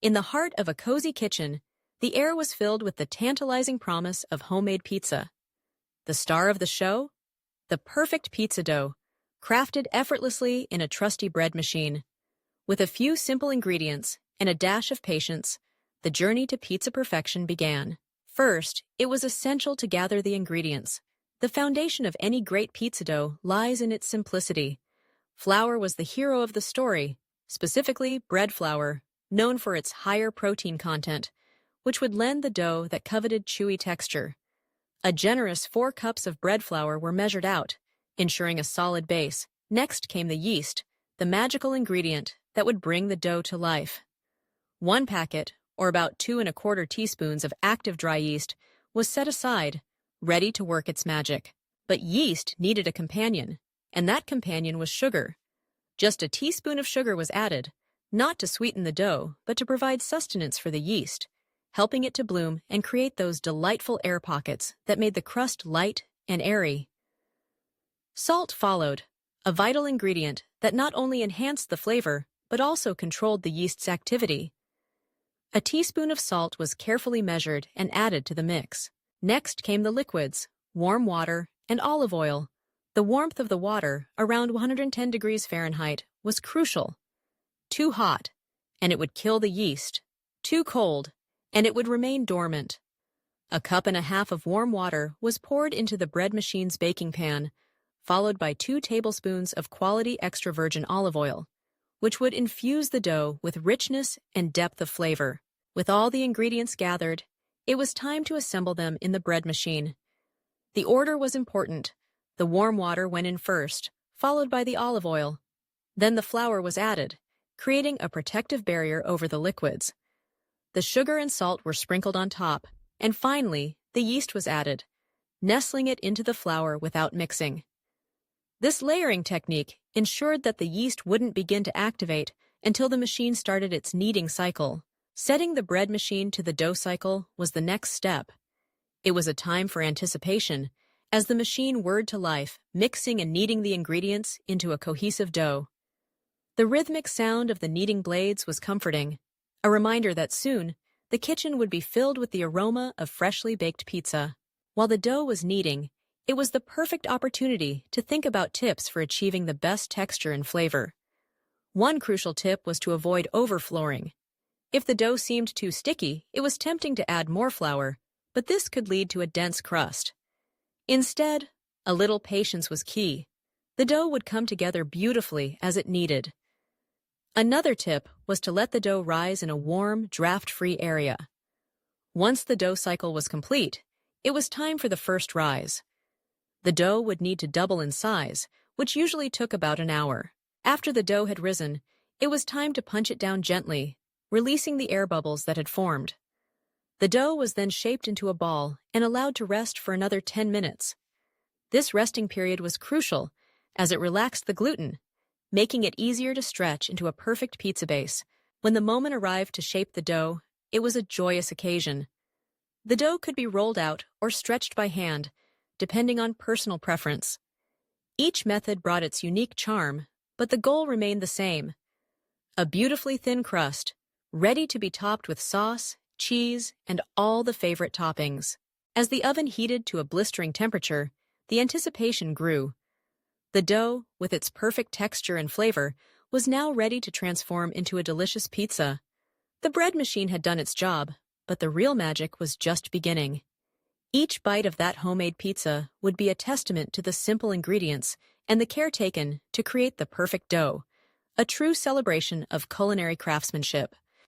In the heart of a cozy kitchen, the air was filled with the tantalizing promise of homemade pizza. The star of the show? The perfect pizza dough, crafted effortlessly in a trusty bread machine. With a few simple ingredients and a dash of patience, the journey to pizza perfection began. First, it was essential to gather the ingredients. The foundation of any great pizza dough lies in its simplicity. Flour was the hero of the story, specifically bread flour, known for its higher protein content, which would lend the dough that coveted chewy texture. A generous 4 cups of bread flour were measured out, ensuring a solid base. Next came the yeast, the magical ingredient that would bring the dough to life. 1 packet, or about 2¼ teaspoons of active dry yeast, was set aside, ready to work its magic. But yeast needed a companion, and that companion was sugar. Just a teaspoon of sugar was added, not to sweeten the dough, but to provide sustenance for the yeast, helping it to bloom and create those delightful air pockets that made the crust light and airy. Salt followed, a vital ingredient that not only enhanced the flavor, but also controlled the yeast's activity. A teaspoon of salt was carefully measured and added to the mix. Next came the liquids, warm water, and olive oil. The warmth of the water, around 110 degrees Fahrenheit, was crucial. Too hot, and it would kill the yeast. Too cold, and it would remain dormant. 1.5 cups of warm water was poured into the bread machine's baking pan, followed by 2 tablespoons of quality extra virgin olive oil, which would infuse the dough with richness and depth of flavor. With all the ingredients gathered, it was time to assemble them in the bread machine. The order was important. The warm water went in first, followed by the olive oil. Then the flour was added, creating a protective barrier over the liquids. The sugar and salt were sprinkled on top, and finally, the yeast was added, nestling it into the flour without mixing. This layering technique ensured that the yeast wouldn't begin to activate until the machine started its kneading cycle. Setting the bread machine to the dough cycle was the next step. It was a time for anticipation, as the machine whirred to life, mixing and kneading the ingredients into a cohesive dough. The rhythmic sound of the kneading blades was comforting, a reminder that soon the kitchen would be filled with the aroma of freshly baked pizza. While the dough was kneading, it was the perfect opportunity to think about tips for achieving the best texture and flavor. One crucial tip was to avoid overflooring. If the dough seemed too sticky, it was tempting to add more flour, but this could lead to a dense crust. Instead, a little patience was key. The dough would come together beautifully as it kneaded. Another tip was to let the dough rise in a warm, draft-free area. Once the dough cycle was complete, it was time for the first rise. The dough would need to double in size, which usually took about an hour. After the dough had risen, it was time to punch it down gently, releasing the air bubbles that had formed. The dough was then shaped into a ball and allowed to rest for another 10 minutes. This resting period was crucial, as it relaxed the gluten, making it easier to stretch into a perfect pizza base. When the moment arrived to shape the dough, it was a joyous occasion. The dough could be rolled out or stretched by hand, depending on personal preference. Each method brought its unique charm, but the goal remained the same: a beautifully thin crust, ready to be topped with sauce, cheese, and all the favorite toppings. As the oven heated to a blistering temperature, the anticipation grew. The dough, with its perfect texture and flavor, was now ready to transform into a delicious pizza. The bread machine had done its job, but the real magic was just beginning. Each bite of that homemade pizza would be a testament to the simple ingredients and the care taken to create the perfect dough, a true celebration of culinary craftsmanship.